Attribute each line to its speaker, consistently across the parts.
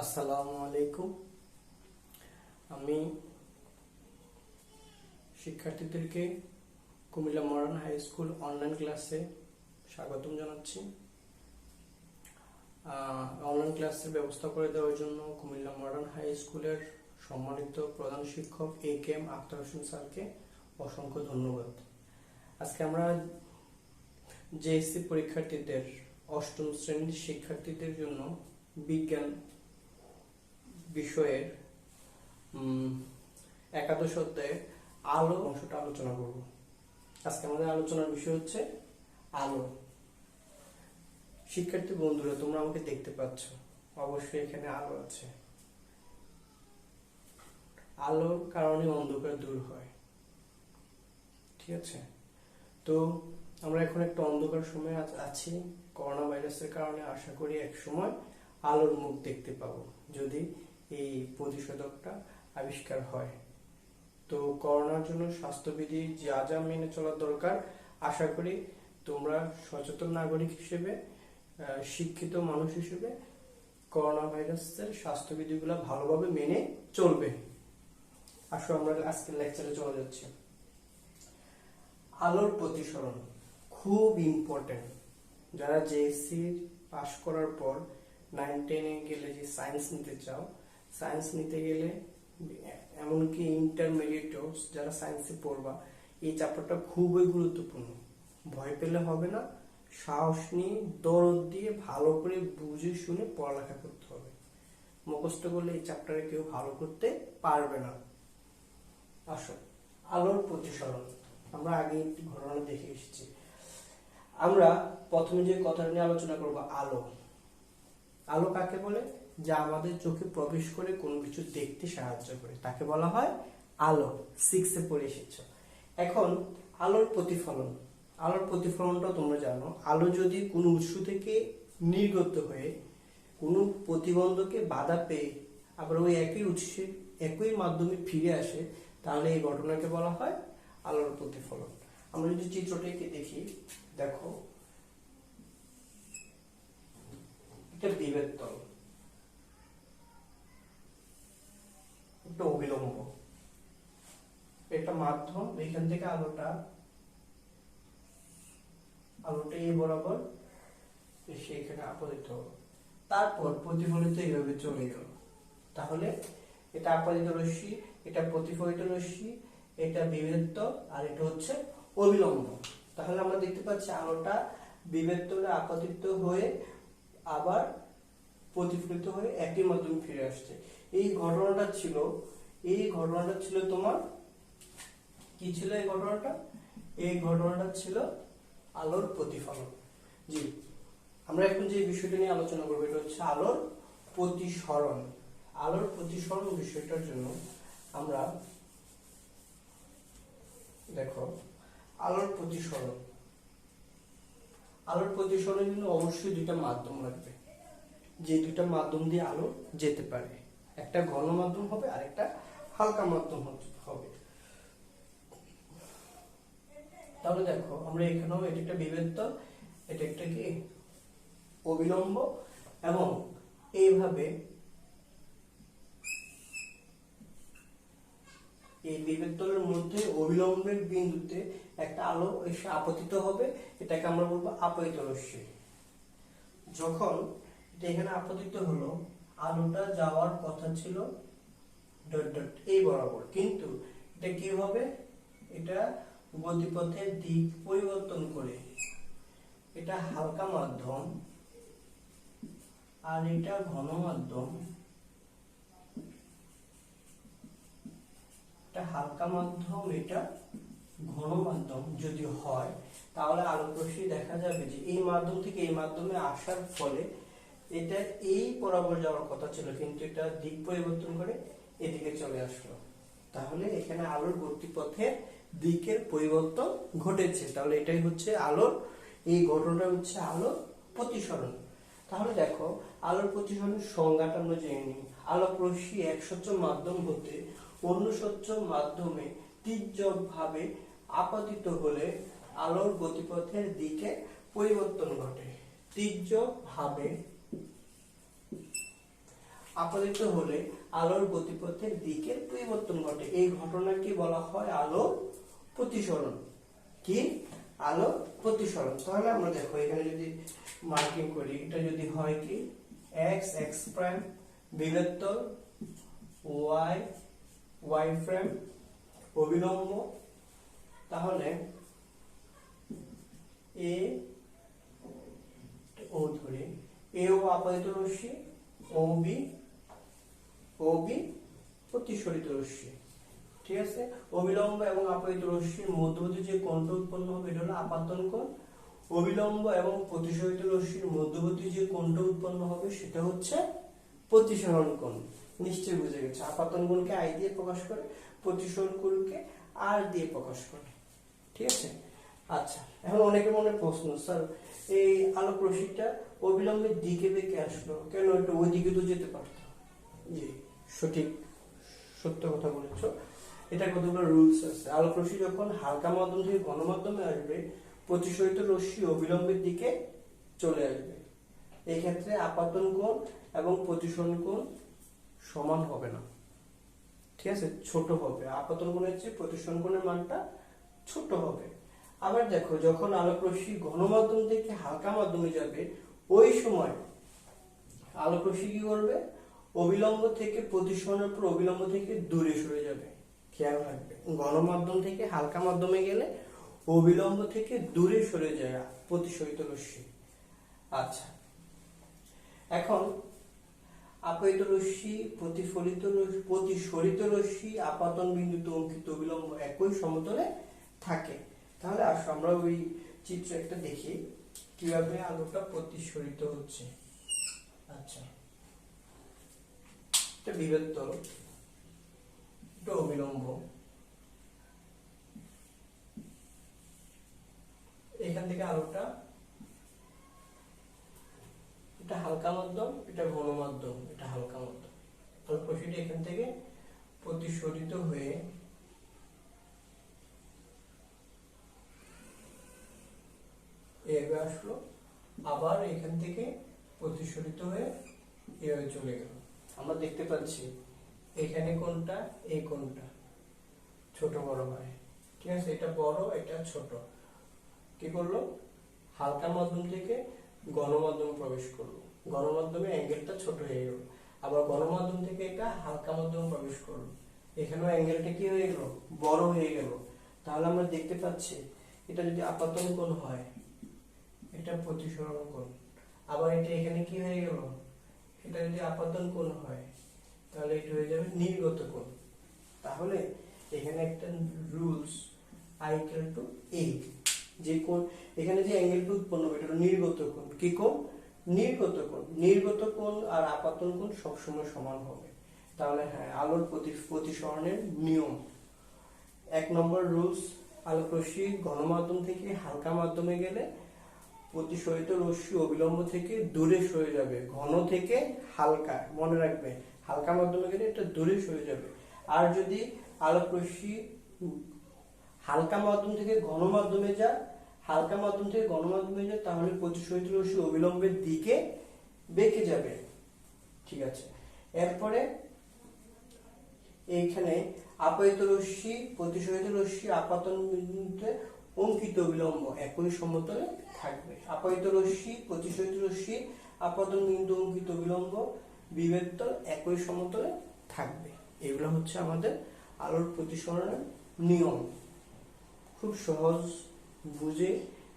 Speaker 1: আসসালামু আলাইকুম। আমি শিক্ষার্থীদেরকে Cumilla modern high school online ক্লাসে স্বাগতম জানাচ্ছি। অনলাইন ক্লাসের ব্যবস্থা করে দেওয়ার জন্য কুমিল্লা মডার্ন হাই স্কুলের সম্মানিত প্রধান শিক্ষক A.K.M. আখতার হোসেন স্যারকে অসংখ্য ধন্যবাদ। আজকে আমরা JSC পরীক্ষার্থীদের অষ্টম শ্রেণীর শিক্ষার্থীদের জন্য বিজ্ঞান বিষয়ের একাদশ অধ্যায়ে আলো অংশটা আলোচনা করব। আজকে আমাদের আলোচনার বিষয় হচ্ছে আলো। শিক্ষার্থী বন্ধুরা, তোমরা আমাকে দেখতে পাচ্ছ, অবশ্যই এখানে আলো আছে। আলোর কারণে অন্ধকার দূর হয়, ঠিক আছে? তো আমরা এখন একটা অন্ধকার সময় আছি। করোনা ভাইরাসের কারণে আশা করি এক সময় আলোর মুখ দেখতে পাবো, যদি এই প্রতিষেধকটা আবিষ্কার হয়। তো করোনার জন্য স্বাস্থ্যবিধি যা যা মেনে চলা দরকার, আশা করি তোমরা সচেতন নাগরিক হিসেবে, শিক্ষিত মানুষ হিসেবে করোনা ভাইরাসের স্বাস্থ্যবিধিগুলো ভালোভাবে মেনে চলবে। আসো আমরা আজকের লেকচারে চলে যাচ্ছি। আলোর প্রতিসরণ খুব ইম্পর্টেন্ট। যারা JSC পাস করার পর 9-10-এ গেলে যে সায়েন্স নিতে চাও, সায়েন্স নিতে গেলে এমনকি ইন্টারমিডিয়েটও যারা সায়েন্সে পড়বা, এই চ্যাপ্টারটা খুবই গুরুত্বপূর্ণ। ভয় পেলে হবে না, সাহস নিয়ে দরদ দিয়ে ভালো করে বুঝে শুনে পড়ালেখা করতে হবে। মুখস্থ করলে এই চ্যাপ্টারে কেউ ভালো করতে পারবে না। আসো, আলোর প্রতিসরণ আমরা আগে একটি ঘটনা দেখে এসেছি। আমরা প্রথমে যে কথাটা নিয়ে আলোচনা করব, আলো। আলো কাকে বলে? যা আমাদের চোখে প্রবেশ করে কোনো কিছু দেখতে সাহায্য করে, তাকে বলা হয় আলো। 6-এ পড়ে এসেছ। এখন আলোর প্রতিফলন। আলোর প্রতিফলনটাও তোমরা জানো। আলো যদি কোনো উৎস থেকে নির্গত হয়ে কোনো প্রতিবন্ধকে বাধা পেয়ে আবার ওই একই উৎসে একই মাধ্যমে ফিরে আসে, তাহলে এই ঘটনাকে বলা হয় আলোর প্রতিফলন। আমরা যদি চিত্রটাকে দেখি, দেখো এটা বিভেদ তল, একটা অবিলম্ব, একটা মাধ্যম। এখান থেকে আলোটা এই বরাবর এসে এখানে আপতিত হলো, তারপর প্রতিফলিত এইভাবে চলে গেল। তাহলে এটা আপতিত রশ্মি, এটা প্রতিফলিত রশ্মি, এটা বিভেদ তল, আর এটা হচ্ছে অবিলম্ব। তাহলে আমরা দেখতে পাচ্ছি আলোটা বিভেদ তলে আপতিত হয়ে আবার প্রতিফলিত হয়ে একই মাধ্যমে ফিরে আসছে। এই ঘটনাটা ছিল তোমার কি ছিল? এই ঘটনাটা ছিল আলোর প্রতিফলন। জি, আমরা এখন যে বিষয়টা নিয়ে আলোচনা করবো, এটা হচ্ছে আলোর প্রতিসরণ। আলোর প্রতিসরণ বিষয়টার জন্য আমরা দেখো, আলোর প্রতিসরণের জন্য অবশ্যই দুইটা মাধ্যম লাগবে, যে দুইটা মাধ্যম দিয়ে আলো যেতে পারে। একটা ঘন মাধ্যম হবে আর একটা হালকা মাধ্যম হবে। তাহলে দেখো, আমরা এখানেও এটা একটা বিভেদ তল, এটা একটা কি অবিলম্ব, এবং এইভাবে এই বিভেদ তলের মধ্যে অবিলম্বের বিন্দুতে একটা আলো এসে আপতিত হবে, এটাকে আমরা বলবো আপতিত রশ্মি। যখন এটা এখানে আপতিত হলো, আলোটা যাওয়ার কথা ছিল ডট ডট এই বরাবর, কিন্তু এটা কি হবে? এটা গতিপথের দিক পরিবর্তন করে, এটা হালকা মাধ্যম আর এটা ঘন মাধ্যম। এটা হালকা মাধ্যম, এটা ঘন মাধ্যম যদি হয়, তাহলে আলোক রশ্মি দেখা যাবে যে এই মাধ্যম থেকে এই মাধ্যমে আসার ফলে এটা এই বরাবর যাওয়ার কথা ছিল, কিন্তু এটা দিক পরিবর্তন করে এদিকে চলে আসলো। তাহলে এখানে আলোর গতিপথের দিকের পরিবর্তন ঘটেছে। তাহলে এটাই হচ্ছে আলোর, এই ঘটনাটা হচ্ছে আলোর প্রতিসরণ। তাহলে দেখো, আলোর প্রতিসরণের সংজ্ঞাটা আমরা জেনে নিই। আলোক রশ্মি এক স্বচ্ছ মাধ্যম হতে অন্য স্বচ্ছ মাধ্যমে তীর্যকভাবে আপতিত হলে আলোর গতিপথের দিকে পরিবর্তন ঘটে। তীর্যকভাবে আপতিত হলে আলোর গতিপথের দিকের পরিবর্তন ঘটে। এই ঘটনাকে বলা হয় আলোর প্রতিসরণ। কি? আলোর প্রতিসরণ। তাহলে আমরা দেখো এখানে যদি মার্কিং করি, এটা যদি হয় কি এক্স এক্স প্রাইম বিভেদতল ওয়াই ওয়াই প্রাইম অবিলম্ব, তাহলে এ ও ধরে এ ও আপতিত রশ্মি, ও বি প্রতিসরিত রশ্মি। ঠিক আছে, অবিলম্ব এবং আপতিত রশ্মির মধ্যবর্তী যে কোণটা উৎপন্ন হবে এটা হলো আপাতন কোণ। অবিলম্ব এবং প্রতিসরিত রশ্মির মধ্যবর্তী যে কোণটা উৎপন্ন হবে সেটা হচ্ছে প্রতিসরণ কোণ। নিশ্চয়ই বুঝে গেছে। আপাতন কোণকে আই দিয়ে প্রকাশ করে, প্রতিসরণ কোণকে আর দিয়ে প্রকাশ করে। ঠিক আছে। আচ্ছা, এখন অনেকের মনে প্রশ্ন, স্যার এই আলোক রশ্মিটা অবিলম্বের দিকে বেঁকে আসলো কেন? এটা ওই দিকে তো যেতে পারতো। জি, সঠিক, সত্য কথা বলেছো। এটা কতগুলো রুলস আছে। আলোক রশ্মি যখন হালকা মাধ্যম থেকে ঘন মাধ্যমে আসবে, প্রতিসরিত রশ্মি অবিলম্বের দিকে চলে আসবে। এই ক্ষেত্রে আপাতন কোণ এবং প্রতিসরণ কোণ সমান হবে না। ঠিক আছে, ছোট হবে। আপাতন কোণের চেয়ে প্রতিসরণ কোণের মানটা ছোট হবে। আবার দেখো, যখন আলোক রশ্মি ঘন মাধ্যম থেকে হালকা মাধ্যমে যাবে, ওই সময় আলোক রশ্মি কি করবে? অবিলম্ব থেকে প্রতিসরণের পর অবিলম্ব থেকে দূরে সরে যাবে। খেয়াল রাখবে, ঘন মাধ্যম থেকে হালকা মাধ্যমে গেলে অবিলম্ব থেকে দূরে সরে যায় প্রতিসরিত রশ্মি। আচ্ছা, এখন আপতিত রশ্মি, প্রতিসরিত রশ্মি আপাতন বিন্দুতে অঙ্কিত অবিলম্ব একই সমতলে থাকে। তাহলে আসো আমরা ওই চিত্র একটা দেখি কিভাবে আলোটা প্রতিসরিত হচ্ছে। আচ্ছা, এটা বিভেদ তল, এটা অবিলম্ব। এখান থেকে আলোটা, এটা হালকা মাধ্যম, এটা ঘন মাধ্যম, এটা হালকা মাধ্যম। আলোক রশ্মিটা এখান থেকে প্রতিসরিত হয়ে এভাবে আসলো, আবার এখান থেকে প্রতিসরিত হয়ে এভাবে চলে গেল। আমরা দেখতে পাচ্ছি এখানে কোনটা, এই কোনটা ছোট বড় হয়। ঠিক আছে, এটা বড়, এটা ছোট। কি করলো? হালকা মাধ্যম থেকে গণমাধ্যমে প্রবেশ করলো, গণমাধ্যমে অ্যাঙ্গেলটা ছোট হয়ে গেল। আবার গণমাধ্যম থেকে এটা হালকা মাধ্যমে প্রবেশ করলো, এখানেও অ্যাঙ্গেলটা কি হয়ে গেল? বড় হয়ে গেল। তাহলে আমরা দেখতে পাচ্ছি এটা যদি আপাতন কোণ হয়, এটা প্রতিসরণ কোণ। আবার এটা এখানে কি হয়ে গেল? এটা যদি আপাতন কোণ হয় তাহলে এটা হয়ে যাবে নির্গত কোণ। তাহলে এখানে একটা রুলস I = A, যে কোণ এখানে যে অ্যাঙ্গেলটা উৎপন্ন হবে এটা হলো নির্গত কোণ। কি কোণ? নির্গত কোণ। নির্গত কোণ আর আপাতন কোণ সবসময় সমান হবে। তাহলে হ্যাঁ, আলোর প্রতিসরণের নিয়ম। 1 নম্বর রুলস, আলোক রশ্মি ঘন মাধ্যম থেকে হালকা মাধ্যমে গেলে প্রতিসরিত রশ্মি অবিলম্ব থেকে দূরে সরে যাবে। ঘন থেকে হালকা, মনে রাখবে, হালকা মাধ্যমে গেলে এটা দূরে সরে যাবে। আর যদি আলোক রশ্মি হালকা মাধ্যম থেকে ঘন মাধ্যমে যায়, হালকা মাধ্যম থেকে ঘন মাধ্যমে যায়, তাহলে প্রতিসরিত রশ্মি অবিলম্বের দিকে বেঁকে যাবে। ঠিক আছে, এরপরে এইখানে আপতিত রশ্মি, প্রতিসরিত রশ্মি আপাতন বিন্দুতে অঙ্কিত অবিলম্ব একই সমতলে থাকবে। আপতিত রশ্মি, প্রতিসরিত রশ্মি আপাতন বিন্দু অঙ্কিত অবিলম্ব বিভেদ তল একই সমতলে থাকবে। এগুলো হচ্ছে আমাদের আলোর প্রতিসরণের নিয়ম। খুব সহজ বুঝে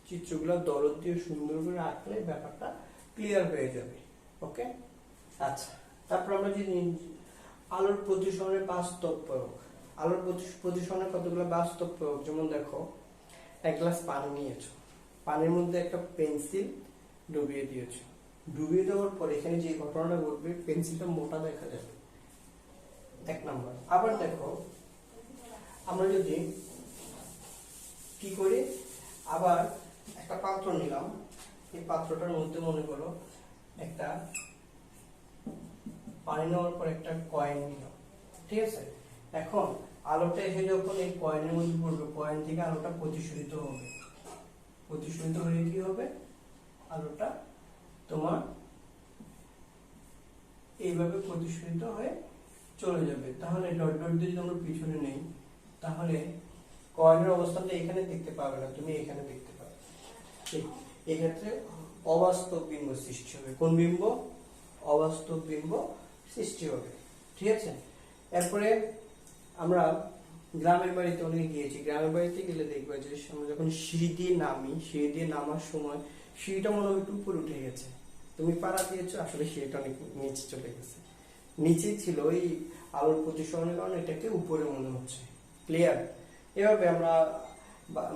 Speaker 1: চিত্রগুলো দরদ দিয়ে সুন্দর করে আঁকলে ব্যাপারটা ক্লিয়ার হয়ে যাবে। ওকে, আচ্ছা, তারপর আমরা যে আলোর প্রতিসরণের বাস্তব প্রয়োগ, আলোর প্রতিসরণের কতগুলো বাস্তব প্রয়োগ। যেমন দেখো, এক গ্লাস পানি নিয়েছো, পানির মধ্যে একটা পেন্সিল ডুবিয়ে দিয়েছো। ডুবিয়ে দেওয়ার পর এখানে যে ঘটনাটা ঘটবে, পেন্সিলটা মোটা দেখা যাবে, 1 নম্বর। আবার দেখো, আমরা যদি কি করি, আবার একটা পাত্র নিলাম, এই পাত্রটার মধ্যে মনে করো একটা পানি নেওয়ার পর একটা কয়েন নিলাম। ঠিক আছে, এখন আলোটা এসে যখন এই কয়েনের মধ্যে পড়বে, কয়েন থেকে আলোটা প্রতিসরিত হবে। প্রতিসরিত হয়ে কি হবে? আলোটা তোমার এইভাবে প্রতিসরিত হয়ে চলে যাবে। তাহলে ডট ডট দিয়ে যদি আমরা পিছনে নেই, তাহলে কয়েনের অবস্থানটা এখানে দেখতে পাবে না, তুমি এখানে দেখতে পাবে। এক্ষেত্রে অবাস্তব বিম্ব সৃষ্টি হবে। কোন বিম্ব? অবাস্তব বিম্ব সৃষ্টি হবে। ঠিক আছে। এরপরে আমরা গ্রামের বাড়িতে অনেকে গিয়েছি, গ্রামের বাড়িতে গেলে দেখবে যে আমরা যখন সিঁড়ি দিয়ে নামি, সিঁড়ি দিয়ে নামার সময় সিঁড়িটা মনে হয় একটু উপরে উঠে গেছে, তুমি পাড়া দিয়েছো, আসলে সিঁড়িটা অনেক নিচে চলে গেছে। নিচে ছিল, ওই আলোর প্রতিসরণের কারণে এটাকে উপরে মনে হচ্ছে। ক্লিয়ার? এভাবে আমরা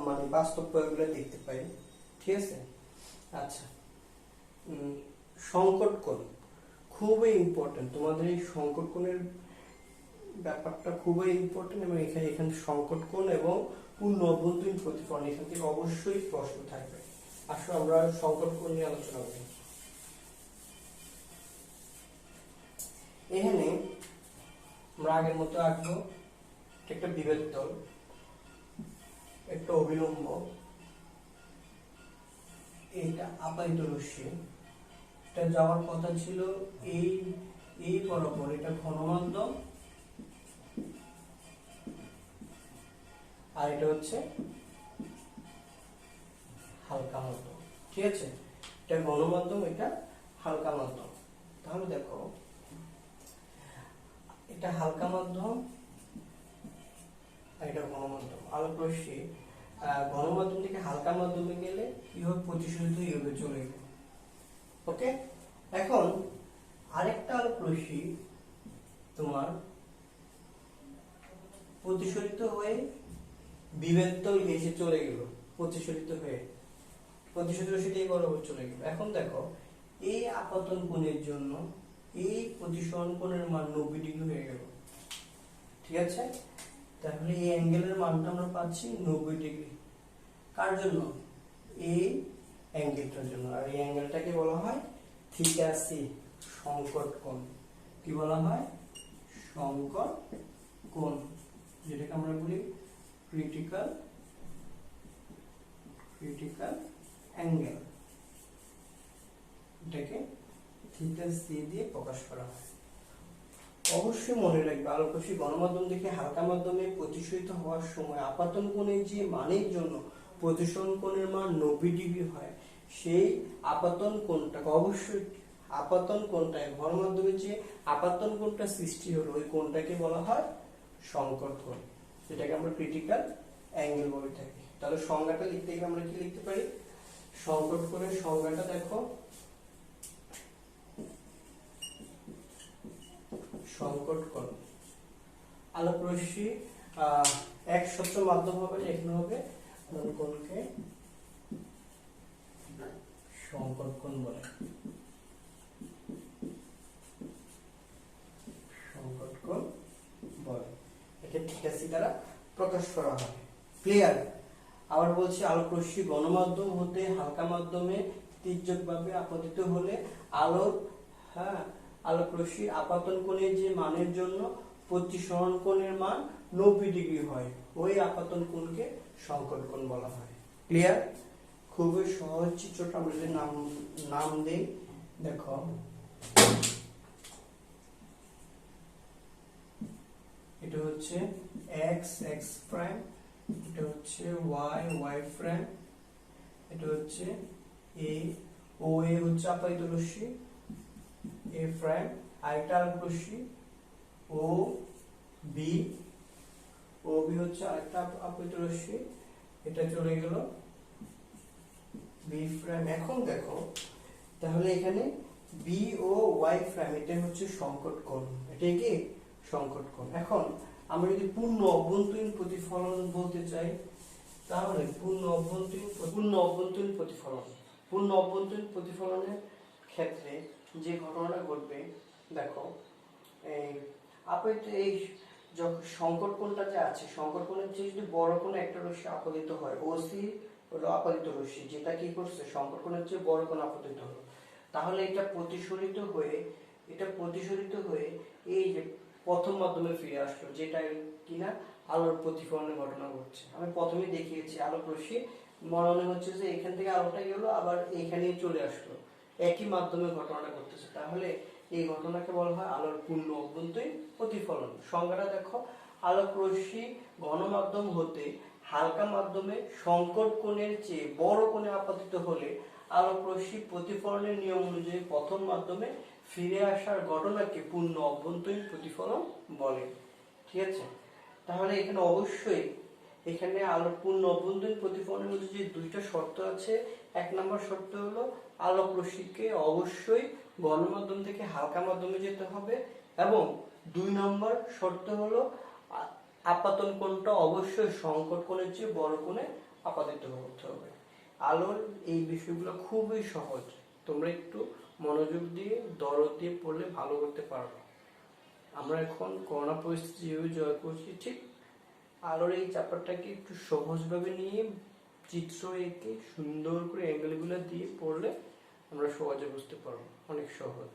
Speaker 1: মানে বাস্তব প্রয়োগগুলো দেখতে পাই। ঠিক আছে। আচ্ছা, সংকট কোণ খুবই ইম্পর্টেন্ট। তোমাদের এই সংকট কোণের ব্যাপারটা খুবই ইম্পর্টেন্ট, এবং এখানে সংকট কোণ এবং পূর্ণ অভ্যন্তরীণ প্রতিফলন এখান থেকে অবশ্যই প্রশ্ন থাকবে। আসলে আমরা সংকট কোণ নিয়ে আলোচনা করি। এখানে আমরা আগের মতো আঁকবো একটা বিভেদ তল, একটা অবিলম্ব, এটা আপাতিত রশ্মি, এটা যাওয়ার কথা ছিল এই বরাবর, এটা ঘনমাধ্যম, আর এটা হচ্ছে হালকা মাধ্যম। ঠিক আছে। এটা ঘনমাধ্যম, এটা হালকা মাধ্যম। তাহলে দেখো, এটা হালকা মাধ্যম আর এটা ঘনমাধ্যম। আলোক রশ্মি ঘনমাধ্যম থেকে হালকা মাধ্যমে গেলে কি হবে? প্রতিসরিত হয়ে চলে গেল। ওকে। এখন আরেকটা আলোক রশ্মি তোমার প্রতিসরিত হয়ে বিভেদ তল এসে চলে গেল, প্রতিসরিত হয়ে প্রতিসরিত রশ্মি দিয়ে বরাবর চলে গেল। এখন দেখো, এই আপতন কোণের জন্য এই প্রতিসরণ কোণের মান 90 ডিগ্রি হয়ে গেল। ঠিক আছে। তাহলে এই অ্যাঙ্গেলের মানটা আমরা পাচ্ছি 90 ডিগ্রি। কার জন্য? এই অ্যাঙ্গেলটার জন্য। আর এই অ্যাঙ্গেলটাকে বলা হয় থিটা সি, সংকট কোণ। কি বলা হয়? সংকট কোণ, যেটাকে আমরা বলি ক্রিটিক্যাল অ্যাঙ্গেল। এটাকে থিটা সি দিয়ে প্রকাশ করা হয়। অবশ্যই মনে রাখবে, আলোক রশ্মি গণমাধ্যম থেকে হালকা মাধ্যমে প্রতিসরিত হওয়ার সময় আপাতন কোণের যে মানের জন্য প্রতিসরণ কোণের মান 90 ডিগ্রি হয়, সেই আপাতন কোণটাকে অবশ্যই আপাতন কোণটায় গণমাধ্যমে যে আপাতন কোণটা সৃষ্টি হলো, ওই কোণটাকে বলা হয় সংকট কোণ, যেটাকে আমরা ক্রিটিক্যাল অ্যাঙ্গেল বলে থাকি। তাহলে সংজ্ঞাটা লিখতে গেলে আমরা কি লিখতে পারি? সংকট কোণের সংজ্ঞাটা দেখো, সংকট কোণ আলোক রশ্মি এক স্বচ্ছ মাধ্যম হবে, এখানে হবে কোণকে সংকট কোণ বলে। সংকট কোণ বলে, এটা থিটা সি দ্বারা প্রকাশ করা হয়। ক্লিয়ার? আবার বলছি, আলোক রশ্মি গণমাধ্যম হতে হালকা মাধ্যমে তির্যকভাবে আপতিত হলে আলোক রশ্মির আপাতন কোণের যে মানের জন্য প্রতিসরণ কোণের মান 90 ডিগ্রি হয়, ওই আপাতন কোণকে সংকট কোণ বলা হয়। ক্লিয়ার? খুবই সহজ চিত্রটা আমরা যদি নাম দেই, দেখো এটা হচ্ছে x প্রাইম, এটা হচ্ছে y প্রাইম, এটা হচ্ছে a, OA হচ্ছে আপাতিত রশ্মি a প্রাইম, আরেকটা আলোক রশ্মি OB হচ্ছে আরেকটা আপাতিত রশ্মি, এটা চলে গেল B প্রাইম। এখন দেখো, তাহলে এখানে B ও Y প্রাইম, এটা হচ্ছে সংকট কোণ, এটা কি সংকট কোণ। এখন আমরা যদি পূর্ণ অভ্যন্তরীণ প্রতিফলন বলতে চাই, তাহলে পূর্ণ অভ্যন্তরীণ প্রতিফলনের ক্ষেত্রে যে ঘটনাটা ঘটবে, দেখো এই আপতিত এই যখন সংকট কোণটা যে আছে, সংকট কোণের চেয়ে যদি বড় কোনো একটা রশ্মি আপতিত হয়, OC হলো আপতিত রশ্মি, যেটা কি করছে সংকট কোণের চেয়ে বড় কোণ আপতিত হলো, তাহলে এটা প্রতিসরিত হয়ে এই যে প্রথম মাধ্যমে ফিরে আসলো, যেটা কিনা আলোর প্রতিফলনের ঘটনা ঘটছে। আমি প্রথমে দেখিয়েছি আলোক রশ্মি মনে হচ্ছে যে এখান থেকে আলোটা গেল, আবার এখানেই চলে আসলো, একই মাধ্যমে ঘটনাটা ঘটতেছে। তাহলে এই ঘটনাকে বলা হয় আলোর পূর্ণ অভ্যন্তরীণ প্রতিফলন। সংজ্ঞাটা দেখো, আলোক রশ্মি ঘন মাধ্যম হতে হালকা মাধ্যমে সংকট কোণের চেয়ে বড় কোণে আপতিত হলে আলোক রশ্মি প্রতিফলনের নিয়ম অনুযায়ী প্রথম মাধ্যমে ফিরে আসার ঘটনাকে পূর্ণ অভ্যন্তরীণ প্রতিফলন বলে। ঠিক আছে, তাহলে এখানে অবশ্যই এখানে আলোক পূর্ণ অভ্যন্তরীণ প্রতিফলনের মধ্যে যে দুইটা শর্ত আছে, এক নম্বর শর্ত হলো আলোক রশ্মিকে অবশ্যই ঘন মাধ্যম থেকে হালকা মাধ্যমে যেতে হবে, এবং 2 নম্বর শর্ত হলো আপাতন কোণটা অবশ্যই সংকট কোণের চেয়ে বড় কোণে আপাতিত হতে হবে। আলোর এই বিষয়গুলো খুবই সহজ, তোমরা একটু মনোযোগ দিয়ে দরদ দিয়ে পড়লে ভালো করতে পারবে। আমরা এখন করোনা পরিস্থিতি যেভাবে জয় করছি, ঠিক আলোর এই চ্যাপ্টারটাকে একটু সহজভাবে নিয়ে চিত্র এঁকে সুন্দর করে অ্যাঙ্গেলগুলো দিয়ে পড়লে আমরা সহজে বুঝতে পারবো, অনেক সহজ।